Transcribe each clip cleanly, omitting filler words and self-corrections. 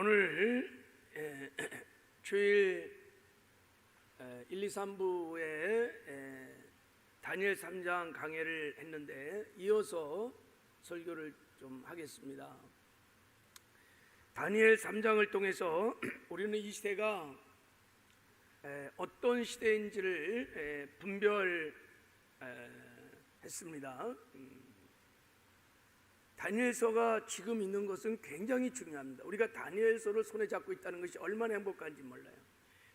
오늘 주일 1, 2, 3부에 다니엘 3장 강해를 했는데 이어서 설교를 좀 하겠습니다. 다니엘 3장을 통해서 우리는 이 시대가 어떤 시대인지를 분별했습니다. 다니엘서가 지금 있는 것은 굉장히 중요합니다. 우리가 다니엘서를 손에 잡고 있다는 것이 얼마나 행복한지 몰라요.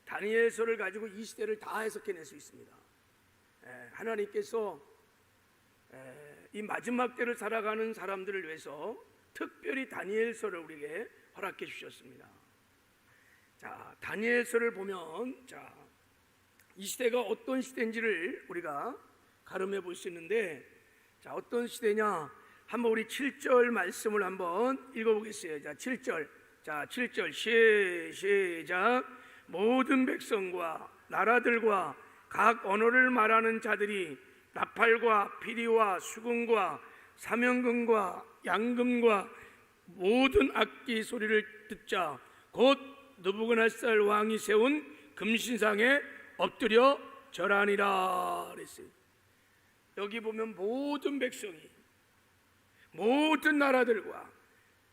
다니엘서를 가지고 이 시대를 다 해석해낼 수 있습니다. 하나님께서 이 마지막 때를 살아가는 사람들을 위해서 특별히 다니엘서를 우리에게 허락해 주셨습니다. 자, 다니엘서를 보면 이 시대가 어떤 시대인지를 우리가 가늠해 볼 수 있는데, 자, 어떤 시대냐? 한번 우리 7절 말씀을 한번 읽어보겠어요. 자, 7절. 자, 7절 시작. 모든 백성과 나라들과 각 언어를 말하는 자들이 나팔과 피리와 수금과 사명금과 양금과 모든 악기 소리를 듣자 곧 느부갓네살 왕이 세운 금신상에 엎드려 절하니라 그랬어요. 여기 보면 모든 백성이, 모든 나라들과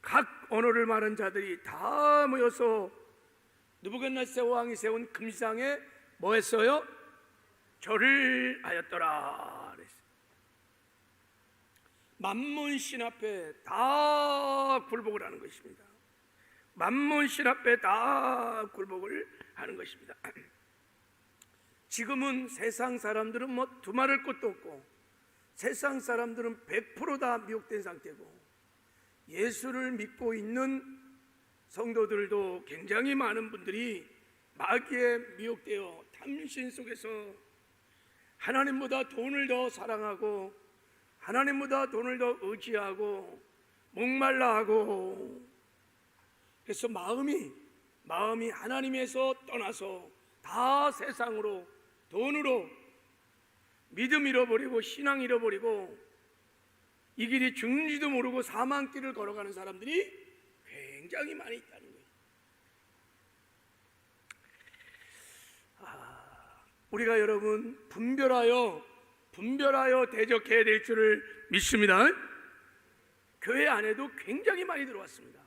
각 언어를 말하는 자들이 다 모여서 느부갓네살 왕이 세운 금상에 뭐 했어요? 절을 하였더라 그랬어요. 만몬신 앞에 다 굴복을 하는 것입니다. 만몬신 앞에 다 굴복을 하는 것입니다. 지금은 세상 사람들은 뭐 두말할 것도 없고, 세상 사람들은 100% 다 미혹된 상태고, 예수를 믿고 있는 성도들도 굉장히 많은 분들이 마귀에 미혹되어 탐신 속에서 하나님보다 돈을 더 사랑하고, 하나님보다 돈을 더 의지하고 목말라 하고, 그래서 마음이 하나님에서 떠나서 다 세상으로, 돈으로 믿음 잃어버리고 신앙 잃어버리고 이 길이 죽는지도 모르고 사망길을 걸어가는 사람들이 굉장히 많이 있다는 거예요. 우리가 여러분 분별하여 대적해야 될 줄을 믿습니다. 교회 안에도 굉장히 많이 들어왔습니다.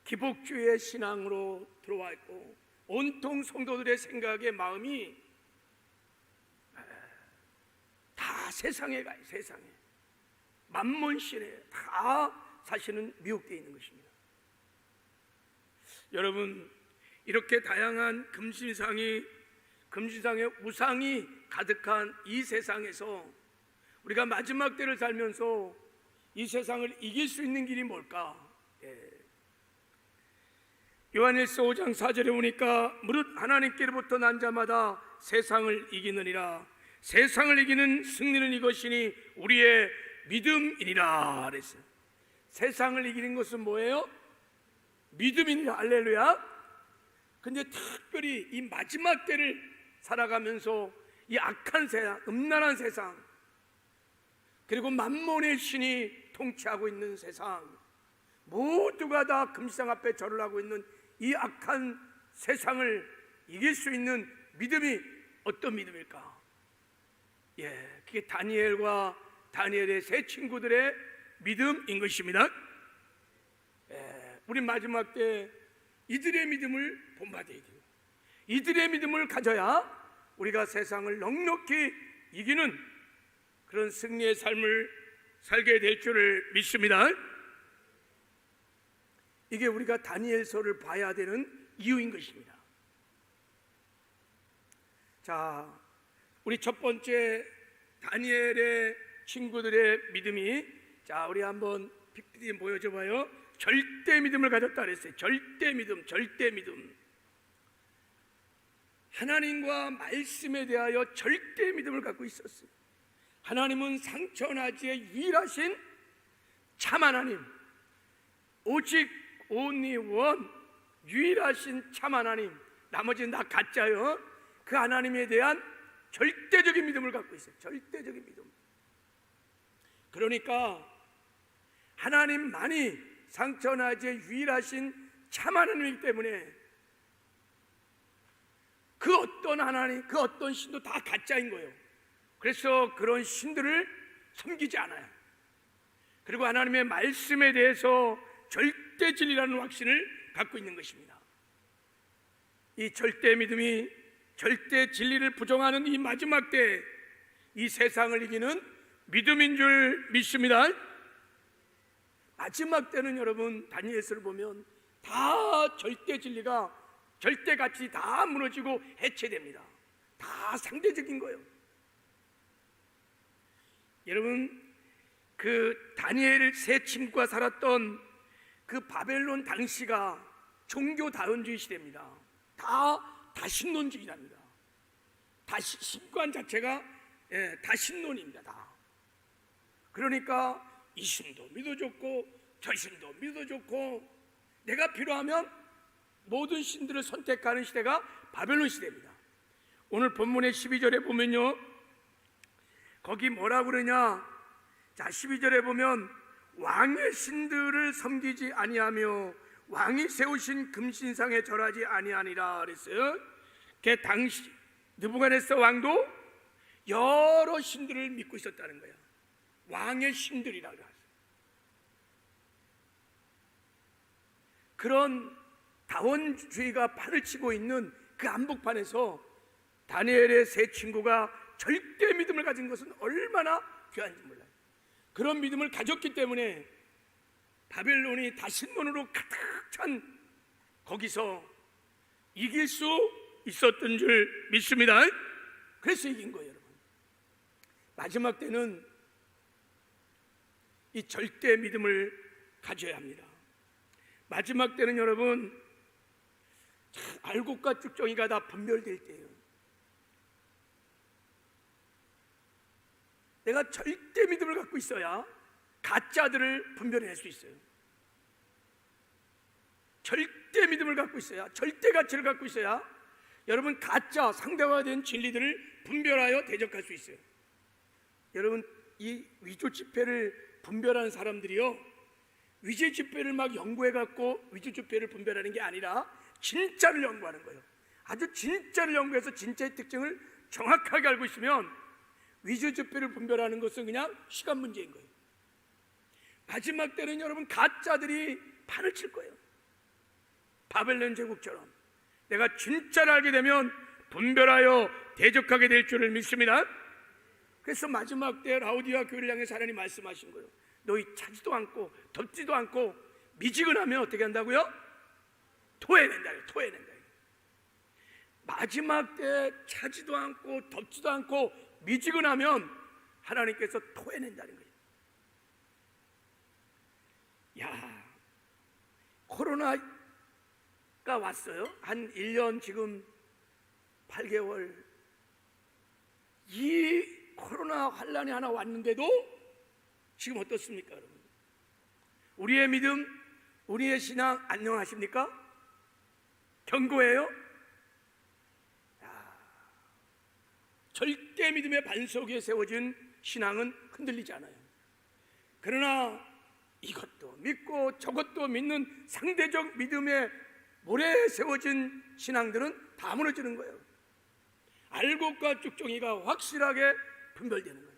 기복주의 신앙으로 들어와 있고, 온통 성도들의 생각에 마음이 다 세상에 가요. 세상에 만몬신에 다 사실은 미혹되어 있는 것입니다. 여러분, 이렇게 다양한 금신상의 우상이 가득한 이 세상에서 우리가 마지막 때를 살면서 이 세상을 이길 수 있는 길이 뭘까? 요한일서 5장 4절에 보니까 무릇 하나님께로부터 난 자마다 세상을 이기느니라. 세상을 이기는 승리는 이것이니 우리의 믿음이니라 그랬어요. 세상을 이기는 것은 뭐예요? 믿음이니라. 할렐루야. 근데 특별히 이 마지막 때를 살아가면서 이 악한 세상, 음란한 세상, 그리고 만몬의 신이 통치하고 있는 세상, 모두가 다 금상 앞에 절을 하고 있는 이 악한 세상을 이길 수 있는 믿음이 어떤 믿음일까? 그게 다니엘과 다니엘의 세 친구들의 믿음인 것입니다. 우리 마지막 때 이들의 믿음을 본받아야 돼요. 이들의 믿음을 가져야 우리가 세상을 넉넉히 이기는 그런 승리의 삶을 살게 될 줄을 믿습니다. 이게 우리가 다니엘서를 봐야 되는 이유인 것입니다. 자, 우리 첫 번째 다니엘의 친구들의 믿음이, 자, 우리 한번 PPT 보여줘 봐요. 절대 믿음을 가졌다 그랬어요. 절대 믿음. 하나님과 말씀에 대하여 절대 믿음을 갖고 있었어요. 하나님은 상천하지의 유일하신 참 하나님, 오직 only one, 유일하신 참 하나님, 나머지는 다 가짜요. 그 하나님에 대한 절대적인 믿음을 갖고 있어요. 절대적인 믿음. 그러니까 하나님만이 상천하지의 유일하신 참 하나님이기 때문에 그 어떤 하나님, 그 어떤 신도 다 가짜인 거예요. 그래서 그런 신들을 섬기지 않아요. 그리고 하나님의 말씀에 대해서 절대 진리라는 확신을 갖고 있는 것입니다. 이 절대 믿음이 절대 진리를 부정하는 이 마지막 때 이 세상을 이기는 믿음인 줄 믿습니다. 마지막 때는 여러분 다니엘서를 보면 다 절대 진리가 절대 가치 다 무너지고 해체됩니다. 다 상대적인 거예요. 여러분 그 다니엘 세 친구가 살았던 그 바벨론 당시가 종교 다원주의 시대입니다. 다 신론주의랍니다. 다 신관 자체가 다 신론입니다. 다. 그러니까 이 신도 믿어줬고 저 신도 믿어줬고 내가 필요하면 모든 신들을 선택하는 시대가 바벨론 시대입니다. 오늘 본문의 12절에 보면요, 거기 뭐라고 그러냐. 자, 12절에 보면 왕의 신들을 섬기지 아니하며 왕이 세우신 금신상에 절하지 아니하니라 그랬어요. 그 당시 느부갓네살 왕도 여러 신들을 믿고 있었다는 거예요. 왕의 신들이라고 하죠. 그런 다원주의가 판을 치고 있는 그 한복판에서 다니엘의 세 친구가 절대 믿음을 가진 것은 얼마나 귀한지 몰라요. 그런 믿음을 가졌기 때문에 바벨론이 다신론으로 가득 찬 거기서 이길 수 있었던 줄 믿습니다. 그래서 이긴 거예요, 여러분. 마지막 때는 이 절대 믿음을 가져야 합니다. 마지막 때는 여러분 알곡과 쭉정이가 다 분별될 때예요. 내가 절대 믿음을 갖고 있어야 가짜들을 분별해낼 수 있어요. 절대 믿음을 갖고 있어야, 절대 가치를 갖고 있어야 여러분 가짜 상대화된 진리들을 분별하여 대적할 수 있어요. 여러분 이 위조 지폐를 분별하는 사람들이요, 위조 지폐를 막 연구해 갖고 위조 지폐를 분별하는 게 아니라 진짜를 연구하는 거예요. 아주 진짜를 연구해서 진짜의 특징을 정확하게 알고 있으면 위조 지폐를 분별하는 것은 그냥 시간 문제인 거예요. 마지막 때는 여러분 가짜들이 판을 칠 거예요. 바벨론 제국처럼 내가 진짜를 알게 되면 분별하여 대적하게 될 줄을 믿습니다. 그래서 마지막 때 라오디아 교회를 향해서 하나님 말씀하신 거예요. 너희 차지도 않고 덥지도 않고 미지근하면 어떻게 한다고요? 토해낸다. 토해낸다. 마지막 때 차지도 않고 덥지도 않고 미지근하면 하나님께서 토해낸다는 거예요. 야, 코로나가 왔어요. 한 1년 지금 8개월. 이 코로나 환란이 하나 왔는데도 지금 어떻습니까, 여러분? 우리의 믿음, 우리의 신앙 안녕하십니까? 견고해요? 절대 믿음의 반석에 세워진 신앙은 흔들리지 않아요. 그러나 이것도 믿고 저것도 믿는 상대적 믿음의 모래에 세워진 신앙들은 다 무너지는 거예요. 알곡과 쭉정이가 확실하게 분별되는 거예요.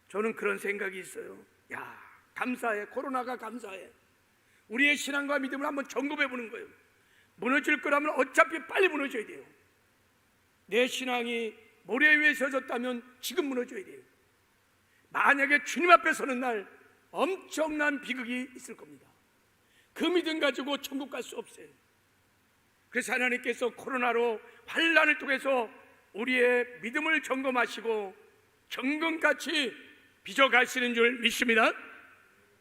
저는 그런 생각이 있어요. 야, 감사해. 코로나가 감사해. 우리의 신앙과 믿음을 한번 점검해 보는 거예요. 무너질 거라면 어차피 빨리 무너져야 돼요. 내 신앙이 모래 위에 서졌다면 지금 무너져야 돼요. 만약에 주님 앞에 서는 날 엄청난 비극이 있을 겁니다. 그 믿음 가지고 천국 갈 수 없어요. 그래서 하나님께서 코로나로 환란을 통해서 우리의 믿음을 점검하시고 정금같이 빚어가시는 줄 믿습니다.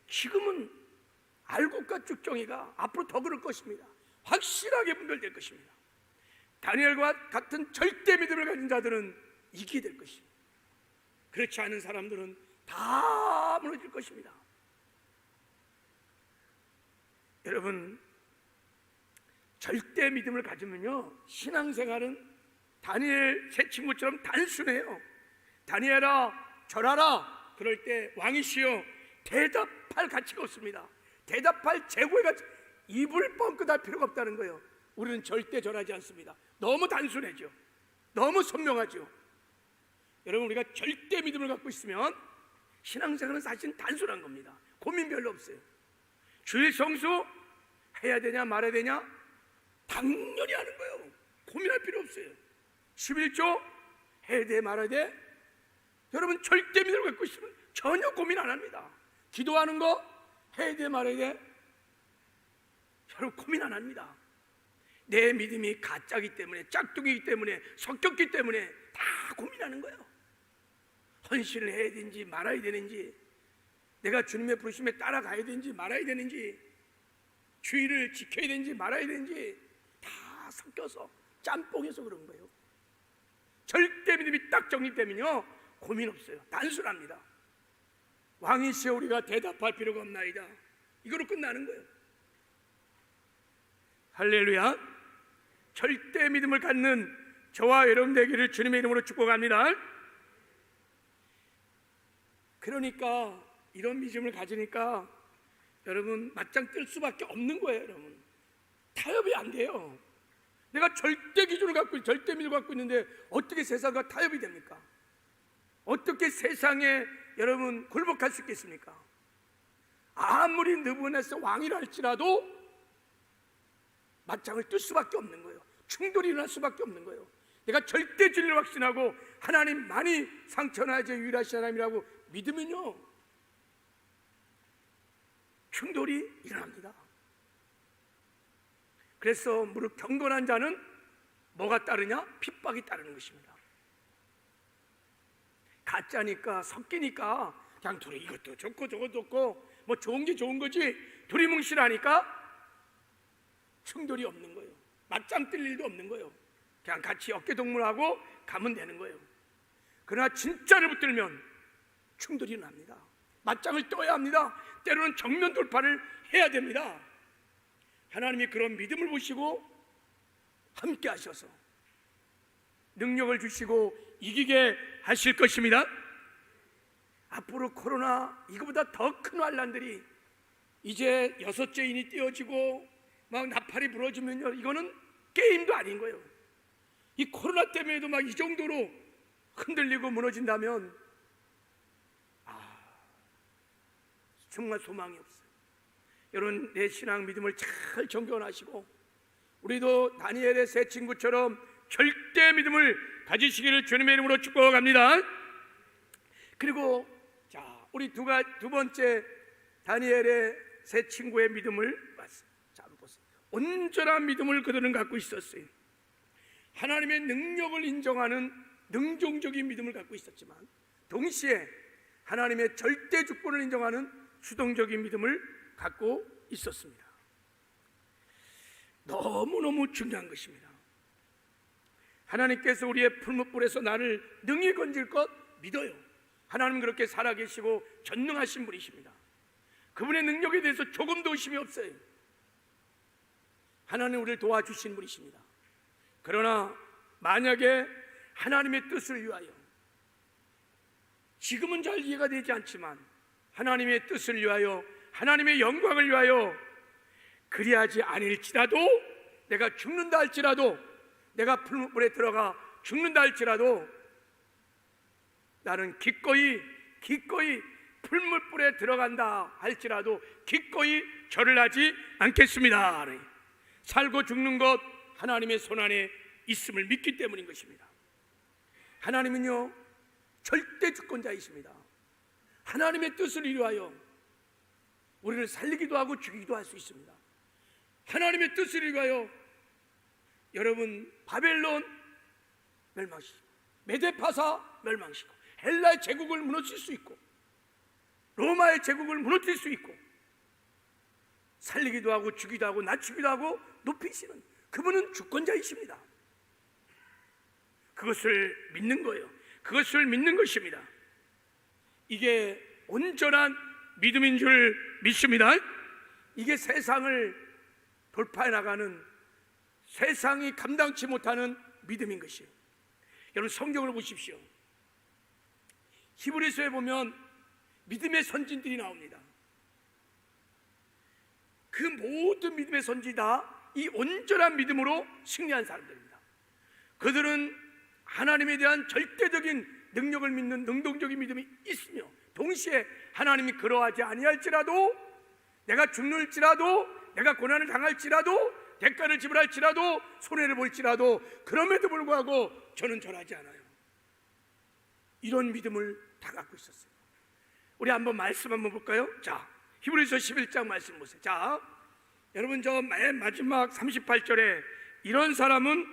지금은 알곡과 쭉정이가 앞으로 더 그럴 것입니다. 확실하게 분별될 것입니다. 다니엘과 같은 절대 믿음을 가진 자들은 이기게 될 것입니다. 그렇지 않은 사람들은 다 무너질 것입니다. 여러분, 절대 믿음을 가지면요 신앙생활은 다니엘 세 친구처럼 단순해요. 다니엘아 절하라. 그럴 때 왕이시여 대답할 가치가 없습니다. 대답할 재고가 입을 뻥끗할 필요가 없다는 거예요. 우리는 절대 저러지 않습니다. 너무 단순하죠. 너무 선명하죠. 여러분, 우리가 절대 믿음을 갖고 있으면 신앙생활은 사실 단순한 겁니다. 고민 별로 없어요. 주일 성수 해야 되냐 말아야 되냐 당연히 하는 거예요. 고민할 필요 없어요. 11조 해야 돼 말아야 돼? 여러분, 절대 믿음을 갖고 있으면 전혀 고민 안 합니다. 기도하는 거 해야 돼 말아야 돼? 여러분, 고민 안 합니다. 내 믿음이 가짜기 때문에, 짝퉁이기 때문에, 섞였기 때문에 다 고민하는 거예요. 헌신을 해야 되는지 말아야 되는지, 내가 주님의 부르심에 따라가야 되는지 말아야 되는지, 주의를 지켜야 되는지 말아야 되는지 다 섞여서 짬뽕해서 그런 거예요. 절대 믿음이 딱 정립되면요 고민 없어요. 단순합니다. 왕이시여 우리가 대답할 필요가 없나이다. 이거로 끝나는 거예요. 할렐루야. 절대 믿음을 갖는 저와 여러분 되기를 주님의 이름으로 축복합니다. 그러니까 이런 믿음을 가지니까 여러분 맞짱 뜰 수밖에 없는 거예요. 여러분, 타협이 안 돼요. 내가 절대 기준을 갖고, 절대 믿음을 갖고 있는데 어떻게 세상과 타협이 됩니까? 어떻게 세상에 여러분 굴복할 수 있겠습니까? 아무리 느부갓네살 왕이라 할지라도 맞짱을 뜰 수밖에 없는 거예요. 충돌이 일어날 수밖에 없는 거예요. 내가 절대 진리를 확신하고 하나님만이 상처나지 유일하신 하나님이라고 믿으면요 충돌이 일어납니다. 그래서 무릇 경건한 자는 뭐가 따르냐? 핍박이 따르는 것입니다. 가짜니까 섞이니까 그냥 둘이 이것도 좋고 저것도 좋고 뭐 좋은 게 좋은 거지, 두리뭉실하니까 충돌이 없는 거예요. 맞짱 뜰 일도 없는 거예요. 그냥 같이 어깨동무하고 가면 되는 거예요. 그러나 진짜를 붙들면 충돌이 납니다. 맞짱을 떠야 합니다. 때로는 정면 돌파를 해야 됩니다. 하나님이 그런 믿음을 보시고 함께 하셔서 능력을 주시고 이기게 하실 것입니다. 앞으로 코로나 이거보다 더 큰 환난들이 이제 6째 인이 띄어지고 막 나팔이 불어지면요 이거는 게임도 아닌 거예요. 이 코로나 때문에도 막 이 정도로 흔들리고 무너진다면 정말 소망이 없어요. 여러분, 내 신앙 믿음을 잘 정견하시고 우리도 다니엘의 세 친구처럼 절대 믿음을 가지시기를 주님의 이름으로 축복합니다. 그리고 자, 우리 두 번째 다니엘의 세 친구의 믿음을 봤어요. 자, 한번 보세요. 온전한 믿음을 그들은 갖고 있었어요. 하나님의 능력을 인정하는 능동적인 믿음을 갖고 있었지만 동시에 하나님의 절대 주권을 인정하는 수동적인 믿음을 갖고 있었습니다. 너무너무 중요한 것입니다. 하나님께서 우리의 풀무불에서 나를 능히 건질 것 믿어요. 하나님 그렇게 살아계시고 전능하신 분이십니다. 그분의 능력에 대해서 조금도 의심이 없어요. 하나님 우리를 도와주신 분이십니다. 그러나 만약에 하나님의 뜻을 위하여, 지금은 잘 이해가 되지 않지만 하나님의 뜻을 위하여, 하나님의 영광을 위하여 그리하지 않을지라도, 내가 죽는다 할지라도, 내가 풀무불에 들어가 죽는다 할지라도 나는 기꺼이 풀무불에 들어간다 할지라도 기꺼이 절을 하지 않겠습니다. 살고 죽는 것 하나님의 손안에 있음을 믿기 때문인 것입니다. 하나님은요 절대 주권자이십니다. 하나님의 뜻을 이루하여 우리를 살리기도 하고 죽이기도 할 수 있습니다. 하나님의 뜻을 이루하여 여러분 바벨론 멸망시키고 메데파사 멸망시키고 헬라의 제국을 무너뜨릴 수 있고 로마의 제국을 무너뜨릴 수 있고 살리기도 하고 죽이기도 하고 낮추기도 하고 높이시는 그분은 주권자이십니다. 그것을 믿는 거예요. 그것을 믿는 것입니다. 이게 온전한 믿음인 줄 믿습니다. 이게 세상을 돌파해 나가는, 세상이 감당치 못하는 믿음인 것이에요. 여러분 성경을 보십시오. 히브리서에 보면 믿음의 선진들이 나옵니다. 그 모든 믿음의 선지 다 이 온전한 믿음으로 승리한 사람들입니다. 그들은 하나님에 대한 절대적인 능력을 믿는 능동적인 믿음이 있으며, 동시에 하나님이 그러하지 아니할지라도, 내가 죽을지라도, 내가 고난을 당할지라도, 대가를 지불할지라도, 손해를 볼지라도, 그럼에도 불구하고 저는 절하지 않아요. 이런 믿음을 다 갖고 있었어요. 우리 한번 말씀 한번 볼까요? 자, 히브리서 11장 말씀 보세요. 자, 여러분 저 맨 마지막 38절에 이런 사람은,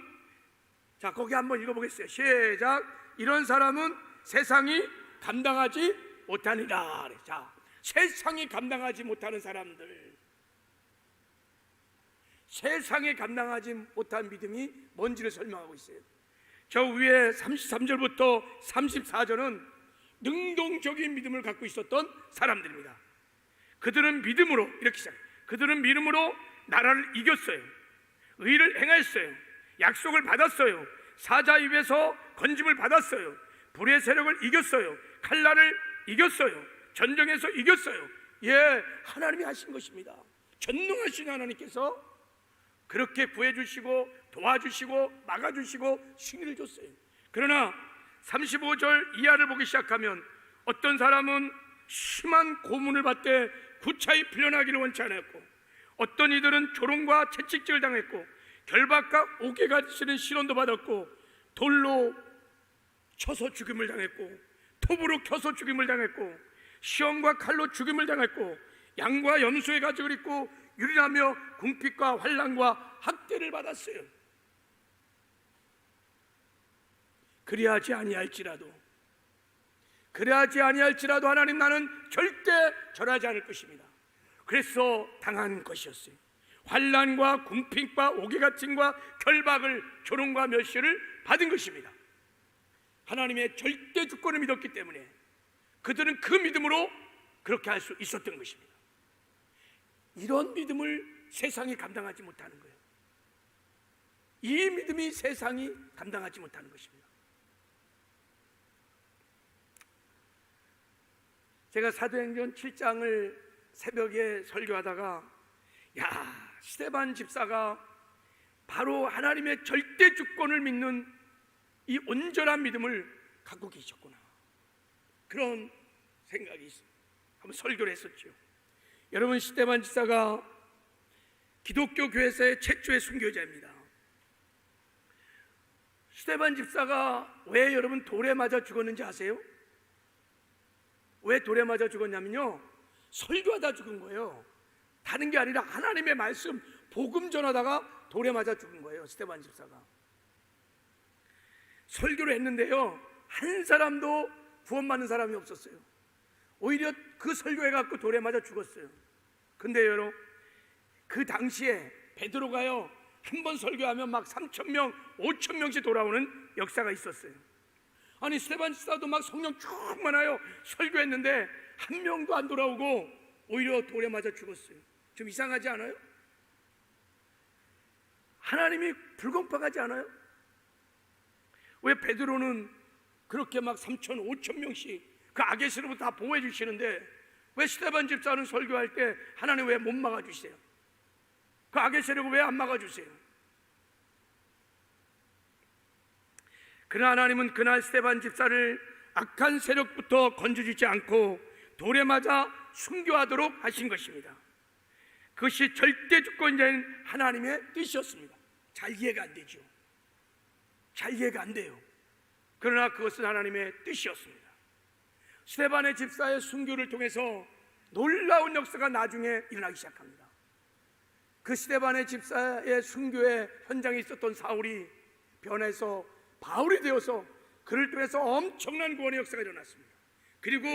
자 거기 한번 읽어보겠어요. 시작. 이런 사람은 세상이 감당하지 못하니라. 자, 세상이 감당하지 못하는 사람들, 세상에 감당하지 못한 믿음이 뭔지를 설명하고 있어요. 저 위에 33절부터 34절은 능동적인 믿음을 갖고 있었던 사람들입니다. 그들은 믿음으로, 이렇게 시작해요. 그들은 믿음으로 나라를 이겼어요. 의를 행했어요. 약속을 받았어요. 사자 입에서 건짐을 받았어요. 불의 세력을 이겼어요. 칼날을 이겼어요. 전쟁에서 이겼어요. 예, 하나님이 하신 것입니다. 전능하신 하나님께서 그렇게 구해주시고 도와주시고 막아주시고 승리를 줬어요. 그러나 35절 이하를 보기 시작하면 어떤 사람은 심한 고문을 받되 구차히 풀려나기를 원치 않았고, 어떤 이들은 조롱과 채찍질을 당했고, 결박과 옥에가 치는 시련도 받았고, 돌로 쳐서 죽임을 당했고, 톱으로 켜서 죽임을 당했고, 시험과 칼로 죽임을 당했고, 양과 염소의 가죽을 입고 유린하며 궁핍과 환난과 학대를 받았어요. 그리하지 아니할지라도 하나님, 나는 절대 절하지 않을 것입니다. 그래서 당한 것이었어요. 환난과 궁핍과 오개가침과 결박을, 조롱과 멸시를 받은 것입니다. 하나님의 절대 주권을 믿었기 때문에 그들은 그 믿음으로 그렇게 할 수 있었던 것입니다. 이런 믿음을 세상이 감당하지 못하는 거예요. 이 믿음이 세상이 감당하지 못하는 것입니다. 제가 사도행전 7장을 새벽에 설교하다가, 야, 스데반 집사가 바로 하나님의 절대 주권을 믿는 이 온전한 믿음을 갖고 계셨구나, 그런 생각이 있습니다. 한번 설교를 했었죠. 여러분, 스데반 집사가 기독교 교회에서의 최초의 순교자입니다. 스데반 집사가 왜 여러분 돌에 맞아 죽었는지 아세요? 왜 돌에 맞아 죽었냐면요, 설교하다 죽은 거예요. 다른 게 아니라 하나님의 말씀, 복음 전하다가 돌에 맞아 죽은 거예요. 스데반 집사가 설교를 했는데요, 한 사람도 구원받는 사람이 없었어요. 오히려 그 설교해갖고 돌에 맞아 죽었어요. 근데 여러분, 그 당시에 베드로가요, 한 번 설교하면 막 3,000명, 5,000명씩 돌아오는 역사가 있었어요. 아니, 스데반 집사도 막 성령 충만하여 설교했는데 한 명도 안 돌아오고 오히려 돌에 맞아 죽었어요. 좀 이상하지 않아요? 하나님이 불공평하지 않아요? 왜 베드로는 그렇게 막 3,000, 5,000명씩 그 악의 세력부터 다 보호해 주시는데, 왜 스데반 집사는 설교할 때 하나님 왜 못 막아주세요? 그 악의 세력을 왜 안 막아주세요? 그러나 하나님은 그날 스데반 집사를 악한 세력부터 건져주지 않고 돌에 맞아 순교하도록 하신 것입니다. 그것이 절대 주권자인 하나님의 뜻이었습니다. 잘 이해가 안 되죠. 잘 이해가 안 돼요. 그러나 그것은 하나님의 뜻이었습니다. 스데반의 집사의 순교를 통해서 놀라운 역사가 나중에 일어나기 시작합니다. 그 스데반의 집사의 순교의 현장에 있었던 사울이 변해서 바울이 되어서 그를 통해서 엄청난 구원의 역사가 일어났습니다. 그리고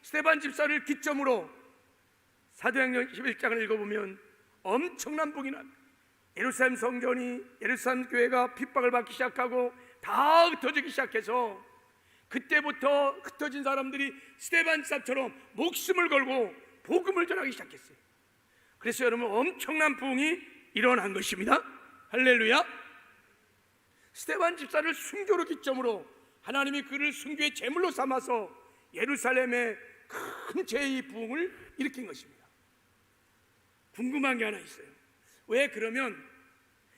스데반 집사를 기점으로 사도행전 11장을 읽어보면 엄청난 복이 납니다. 예루살렘 성전이, 예루살렘 교회가 핍박을 받기 시작하고 다 흩어지기 시작해서, 그때부터 흩어진 사람들이 스데반 집사처럼 목숨을 걸고 복음을 전하기 시작했어요. 그래서 여러분, 엄청난 부흥이 일어난 것입니다. 할렐루야. 스데반 집사를 순교로 기점으로 하나님이 그를 순교의 제물로 삼아서 예루살렘의 큰 제2 부흥을 일으킨 것입니다. 궁금한 게 하나 있어요. 왜 그러면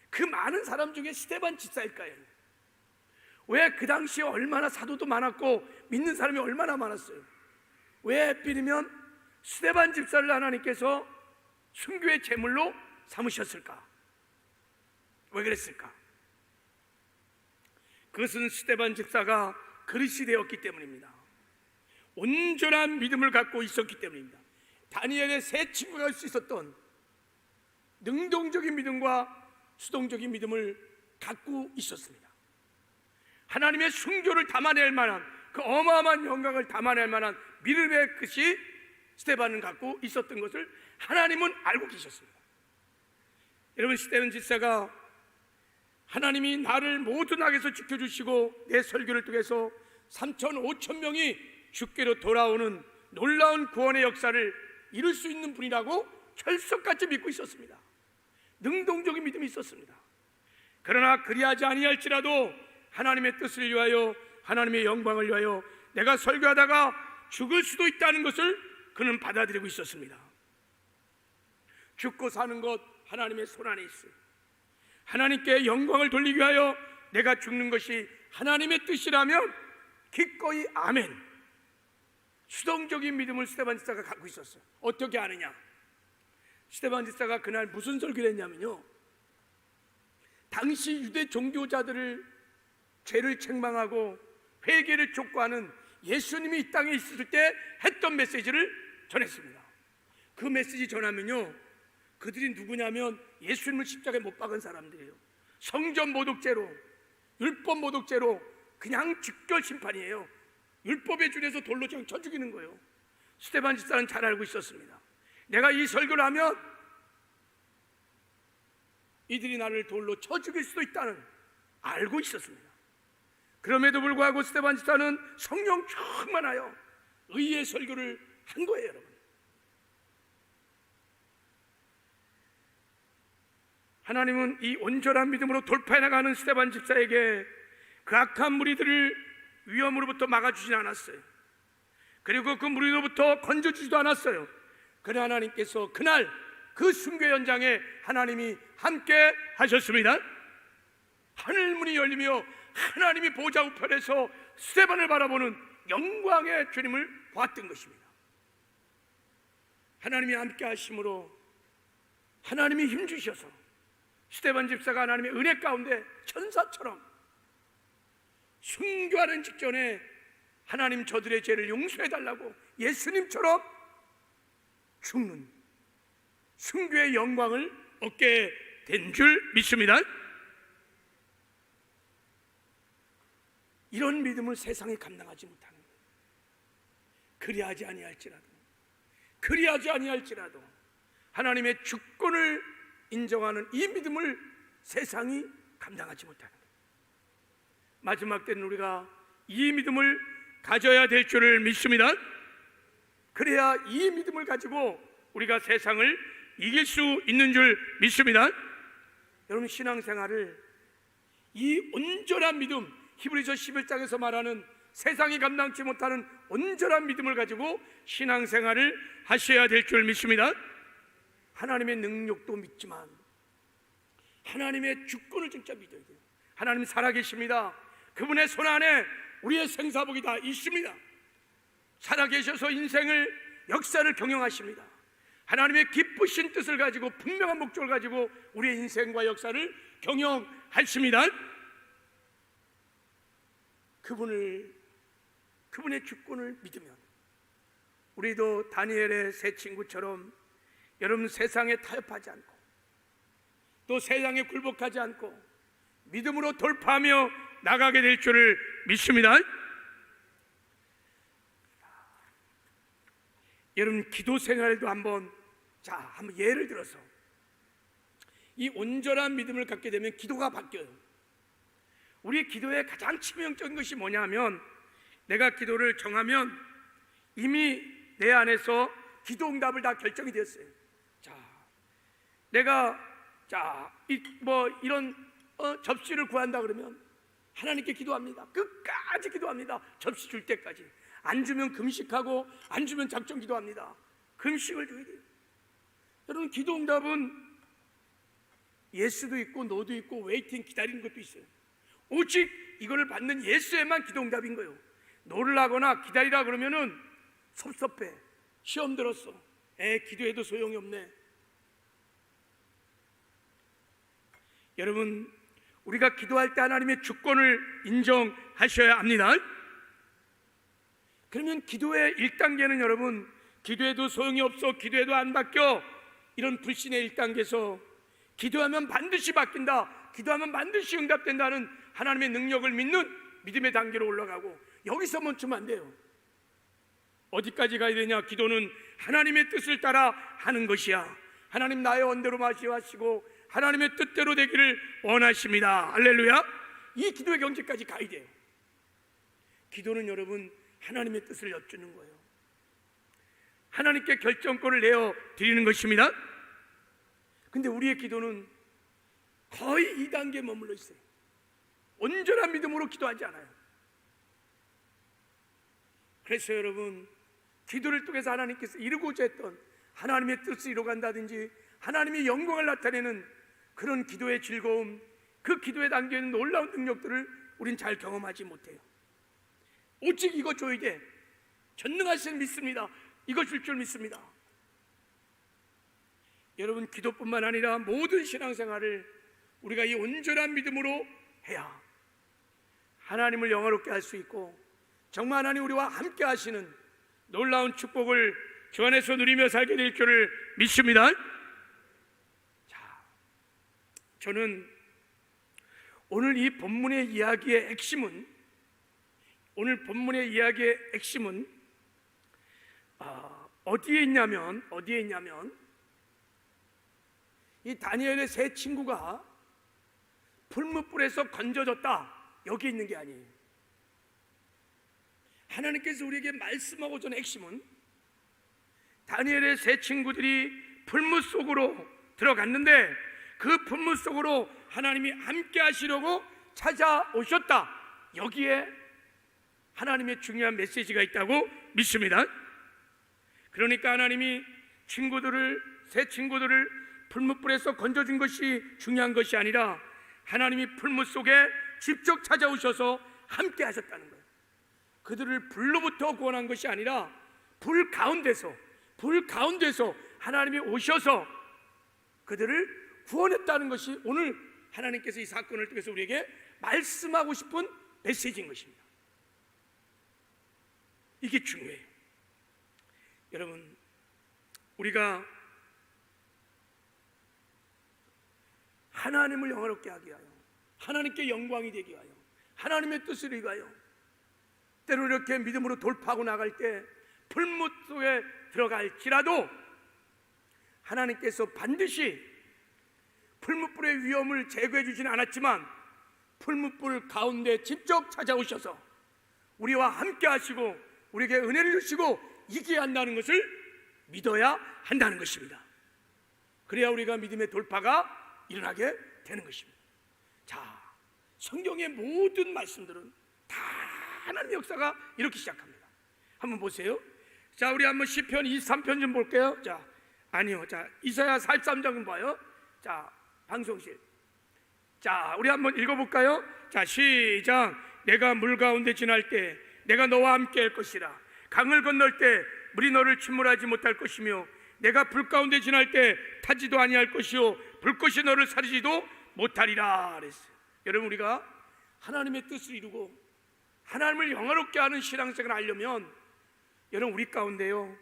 그 많은 사람 중에 스데반 집사일까요? 왜 그 당시에 얼마나 사도도 많았고 믿는 사람이 얼마나 많았어요? 왜 하필이면 스데반 집사를 하나님께서 순교의 제물로 삼으셨을까? 왜 그랬을까? 그것은 스데반 집사가 그릇이 되었기 때문입니다. 온전한 믿음을 갖고 있었기 때문입니다. 다니엘의 세 친구가 할 수 있었던 능동적인 믿음과 수동적인 믿음을 갖고 있었습니다. 하나님의 순교를 담아낼 만한 그 어마어마한 영광을 담아낼 만한 믿음의 끝이 스데반은 갖고 있었던 것을 하나님은 알고 계셨습니다. 여러분, 스데반 집사가 하나님이 나를 모든 악에서 지켜주시고 내 설교를 통해서 3천 5천 명이 주께로 돌아오는 놀라운 구원의 역사를 이룰 수 있는 분이라고 철석같이 믿고 있었습니다. 능동적인 믿음이 있었습니다. 그러나 그리하지 아니할지라도 하나님의 뜻을 위하여, 하나님의 영광을 위하여 내가 설교하다가 죽을 수도 있다는 것을 그는 받아들이고 있었습니다. 죽고 사는 것 하나님의 손 안에 있어요. 하나님께 영광을 돌리기 위하여 내가 죽는 것이 하나님의 뜻이라면 기꺼이 아멘. 수동적인 믿음을 스데반 집사가 갖고 있었어요. 어떻게 아느냐? 스데반 집사가 그날 무슨 설교를 했냐면요, 당시 유대 종교자들을 죄를 책망하고 회개를 촉구하는 예수님이 이 땅에 있을 때 했던 메시지를 전했습니다. 그 메시지 전하면요, 그들이 누구냐면 예수님을 십자가에 못 박은 사람들이에요. 성전 모독죄로, 율법 모독죄로 그냥 직결 심판이에요. 율법에 준해서 돌로 쳐 죽이는 거예요. 스데반 집사는 잘 알고 있었습니다. 내가 이 설교를 하면 이들이 나를 돌로 쳐 죽일 수도 있다는 알고 있었습니다. 그럼에도 불구하고 스데반 집사는 성령 충만하여 의의 설교를 한 거예요. 여러분, 하나님은 이 온전한 믿음으로 돌파해 나가는 스데반 집사에게 그 악한 무리들을 위험으로부터 막아주진 않았어요. 그리고 그 무리로부터 건져주지도 않았어요. 그러나 하나님께서 그날 그 순교 현장에 하나님이 함께 하셨습니다. 하늘문이 열리며 하나님이 보좌 우편에서 스데반을 바라보는 영광의 주님을 보았던 것입니다. 하나님이 함께 하심으로 하나님이 힘주셔서 스데반 집사가 하나님의 은혜 가운데 천사처럼 순교하는 직전에 하나님 저들의 죄를 용서해달라고 예수님처럼 죽는 순교의 영광을 얻게 된 줄 믿습니다. 이런 믿음을 세상이 감당하지 못하는 거예요. 그리하지 아니할지라도 하나님의 주권을 인정하는 이 믿음을 세상이 감당하지 못하는 거예요. 마지막 때는 우리가 이 믿음을 가져야 될 줄을 믿습니다. 그래야 이 믿음을 가지고 우리가 세상을 이길 수 있는 줄 믿습니다. 여러분, 신앙생활을 이 온전한 믿음, 히브리서 11장에서 말하는 세상이 감당치 못하는 온전한 믿음을 가지고 신앙생활을 하셔야 될 줄 믿습니다. 하나님의 능력도 믿지만 하나님의 주권을 진짜 믿어야 돼요. 하나님 살아계십니다. 그분의 손 안에 우리의 생사복이 다 있습니다. 살아계셔서 인생을, 역사를 경영하십니다. 하나님의 기쁘신 뜻을 가지고, 분명한 목적을 가지고 우리의 인생과 역사를 경영하십니다. 그분의 주권을 믿으면 우리도 다니엘의 세 친구처럼 여러분 세상에 타협하지 않고 또 세상에 굴복하지 않고 믿음으로 돌파하며 나가게 될 줄을 믿습니다. 여러분, 기도 생활도 한번 예를 들어서 이 온전한 믿음을 갖게 되면 기도가 바뀌어요. 우리 기도의 가장 치명적인 것이 뭐냐면, 내가 기도를 정하면 이미 내 안에서 기도 응답을 다 결정이 되었어요. 내가 이런 접시를 구한다 그러면 하나님께 기도합니다. 끝까지 기도합니다. 접시 줄 때까지. 안 주면 금식하고 안 주면 작정 기도합니다. 금식을 줘야 돼요. 여러분, 기도 응답은 예스도 있고 노도 있고 웨이팅, 기다리는 것도 있어요. 오직 이거를 받는 예스에만 기도 응답인 거예요. 노를 하거나 기다리라 그러면은 섭섭해, 시험 들었어, 기도해도 소용이 없네. 여러분, 우리가 기도할 때 하나님의 주권을 인정하셔야 합니다. 그러면 기도의 1단계는 여러분, 기도해도 소용이 없어, 기도해도 안 바뀌어, 이런 불신의 1단계에서 기도하면 반드시 바뀐다, 기도하면 반드시 응답된다는 하나님의 능력을 믿는 믿음의 단계로 올라가고, 여기서 멈추면 안 돼요. 어디까지 가야 되냐? 기도는 하나님의 뜻을 따라 하는 것이야. 하나님 나의 원대로 마시고 하나님의 뜻대로 되기를 원하십니다. 할렐루야. 이 기도의 경지까지 가야 돼요. 기도는 여러분, 하나님의 뜻을 여쭈는 거예요. 하나님께 결정권을 내어 드리는 것입니다. 근데 우리의 기도는 거의 2단계에 머물러 있어요. 온전한 믿음으로 기도하지 않아요. 그래서 여러분, 기도를 통해서 하나님께서 이루고자 했던 하나님의 뜻을 이루어간다든지 하나님의 영광을 나타내는 그런 기도의 즐거움, 그 기도의 단계에는 놀라운 능력들을 우린 잘 경험하지 못해요. 오직 이거 줘야 돼, 전능하신 믿습니다, 이거 줄 줄 믿습니다. 여러분, 기도뿐만 아니라 모든 신앙생활을 우리가 이 온전한 믿음으로 해야 하나님을 영화롭게 할 수 있고, 정말 하나님 우리와 함께 하시는 놀라운 축복을 주 안에서 누리며 살게 될 줄을 믿습니다. 자, 저는 오늘 이 본문의 이야기의 핵심은, 어디에 있냐면 이 다니엘의 세 친구가 풀무불에서 건져졌다, 여기 있는 게 아니에요. 하나님께서 우리에게 말씀하고자 하는 핵심은, 다니엘의 세 친구들이 풀무 속으로 들어갔는데 그 풀무 속으로 하나님이 함께 하시려고 찾아오셨다, 여기에 하나님의 중요한 메시지가 있다고 믿습니다. 그러니까 하나님이 세 친구들을 풀무불에서 건져준 것이 중요한 것이 아니라 하나님이 풀무 속에 직접 찾아오셔서 함께 하셨다는 거예요. 그들을 불로부터 구원한 것이 아니라 불 가운데서 하나님이 오셔서 그들을 구원했다는 것이 오늘 하나님께서 이 사건을 통해서 우리에게 말씀하고 싶은 메시지인 것입니다. 이게 중요해요. 여러분, 우리가 하나님을 영화롭게 하기 위하여, 하나님께 영광이 되기 위하여, 하나님의 뜻을 위하여 때로 이렇게 믿음으로 돌파하고 나갈 때 풀무 속에 들어갈지라도 하나님께서 반드시 풀무불의 위험을 제거해 주지는 않았지만 풀무불 가운데 직접 찾아오셔서 우리와 함께 하시고 우리에게 은혜를 주시고 이기게 한다는 것을 믿어야 한다는 것입니다. 그래야 우리가 믿음의 돌파가 일어나게 되는 것입니다. 자, 성경의 모든 말씀들은 다 하나님의 역사가 이렇게 시작합니다. 한번 보세요. 자, 우리 한번 시편 23편 좀 볼게요. 자, 이사야 43장 봐요. 자, 방송실. 자, 우리 한번 읽어볼까요? 자, 시작. 내가 물 가운데 지날 때 내가 너와 함께 할 것이라. 강을 건널 때 물이 너를 침몰하지 못할 것이며 내가 불 가운데 지날 때 타지도 아니할 것이요 불꽃이 너를 사르지도 못하리라 그랬어요. 여러분, 우리가 하나님의 뜻을 이루고 하나님을 영화롭게 하는 신앙생활을 하려면 여러분, 우리 가운데요,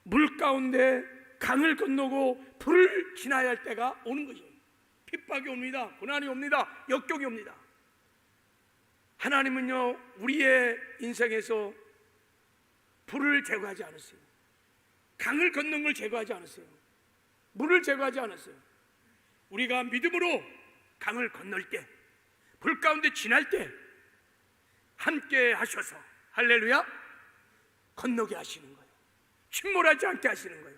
물 가운데 강을 건너고 불을 지나야 할 때가 오는 거죠. 핍박이 옵니다. 고난이 옵니다. 역경이 옵니다. 하나님은요, 우리의 인생에서 불을 제거하지 않았어요. 강을 건넌 걸 제거하지 않았어요. 물을 제거하지 않았어요. 우리가 믿음으로 강을 건널 때, 불 가운데 지날 때 함께 하셔서, 할렐루야, 건너게 하시는 거예요. 침몰하지 않게 하시는 거예요.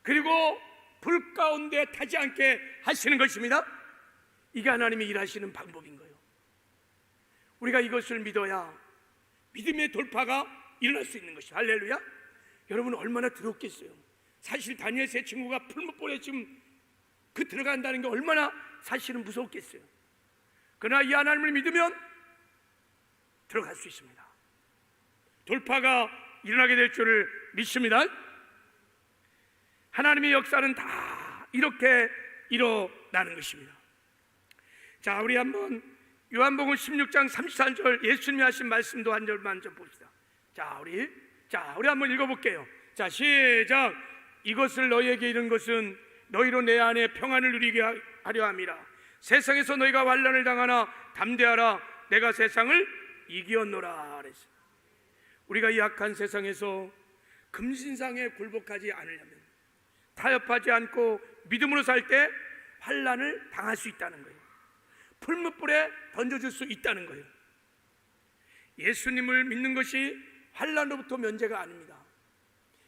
그리고 불 가운데 타지 않게 하시는 것입니다. 이게 하나님이 일하시는 방법인 거예요. 우리가 이것을 믿어야 믿음의 돌파가 일어날 수 있는 것이죠. 할렐루야. 여러분, 얼마나 두렵겠어요. 사실 다니엘 세 친구가 풀무불에 지금 들어간다는 게 얼마나 사실은 무섭겠어요. 그러나 이 하나님을 믿으면 들어갈 수 있습니다. 돌파가 일어나게 될 줄을 믿습니다. 하나님의 역사는 다 이렇게 일어나는 것입니다. 자, 우리 한번 요한복음 16장 34절 예수님이 하신 말씀도 한 절만 좀 봅시다. 자, 우리 한번 읽어볼게요. 자, 시작. 이것을 너희에게 이른 것은 너희로 내 안에 평안을 누리게 하려 함이라. 세상에서 너희가 환난을 당하나 담대하라. 내가 세상을 이기었노라 그랬어요. 우리가 이 악한 세상에서 금신상에 굴복하지 않으려면, 타협하지 않고 믿음으로 살 때 환난을 당할 수 있다는 거예요. 풀무불에 던져줄 수 있다는 거예요. 예수님을 믿는 것이 환난으로부터 면제가 아닙니다.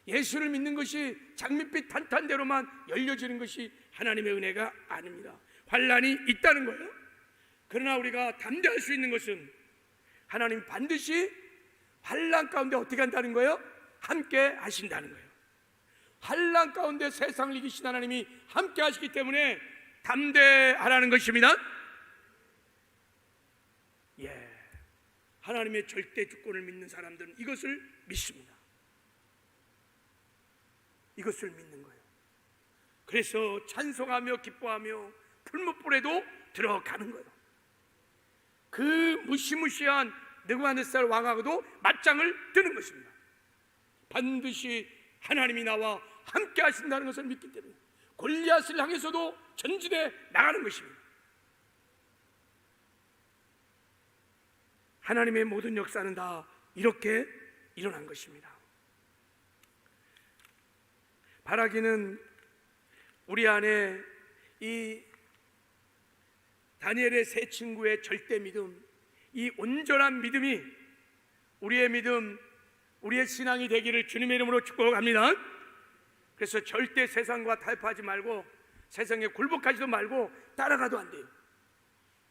예수를 믿는 것이 장밋빛 탄탄대로만 열려지는 것이 하나님의 은혜가 아닙니다. 환난이 있다는 거예요. 그러나 우리가 담대할 수 있는 것은 하나님 반드시 환난 가운데 어떻게 한다는 거예요? 함께 하신다는 거예요. 환난 가운데 세상을 이기신 하나님이 함께 하시기 때문에 담대하라는 것입니다. 하나님의 절대 주권을 믿는 사람들은 이것을 믿습니다. 이것을 믿는 거예요. 그래서 찬송하며 기뻐하며 풀무불에도 들어가는 거예요. 그 무시무시한 느부갓네살 왕하고도 맞짱을 뜨는 것입니다. 반드시 하나님이 나와 함께 하신다는 것을 믿기 때문에 골리앗을 향해서도 전진해 나가는 것입니다. 하나님의 모든 역사는 다 이렇게 일어난 것입니다. 바라기는 우리 안에 이 다니엘의 세 친구의 절대 믿음, 이 온전한 믿음이 우리의 믿음, 우리의 신앙이 되기를 주님의 이름으로 축복합니다. 그래서 절대 세상과 타협하지 말고 세상에 굴복하지도 말고 따라가도 안 돼요.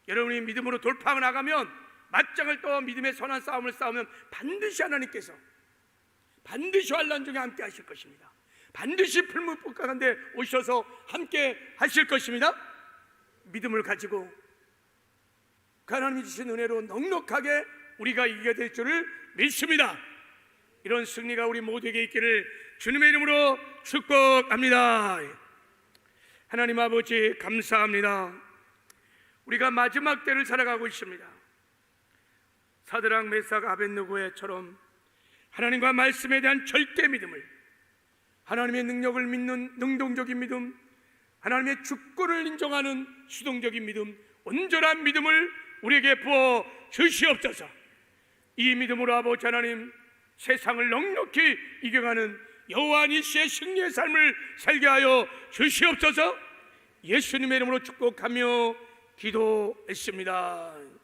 여러분이 믿음으로 돌파하고 나가면, 맞짱을 떠 믿음의 선한 싸움을 싸우면 반드시 하나님께서 반드시 환난 중에 함께 하실 것입니다. 반드시 풀무불 가운데 오셔서 함께 하실 것입니다. 믿음을 가지고 그 하나님이 주신 은혜로 넉넉하게 우리가 이기게 될 줄을 믿습니다. 이런 승리가 우리 모두에게 있기를 주님의 이름으로 축복합니다. 하나님 아버지 감사합니다. 우리가 마지막 때를 살아가고 있습니다. 사드락 메삭 아벳느고처럼 하나님과 말씀에 대한 절대 믿음을, 하나님의 능력을 믿는 능동적인 믿음, 하나님의 주권을 인정하는 수동적인 믿음, 온전한 믿음을 우리에게 부어 주시옵소서. 이 믿음으로 아버지 하나님, 세상을 넉넉히 이겨가는 여호와 니시의 승리의 삶을 살게 하여 주시옵소서. 예수님의 이름으로 축복하며 기도했습니다.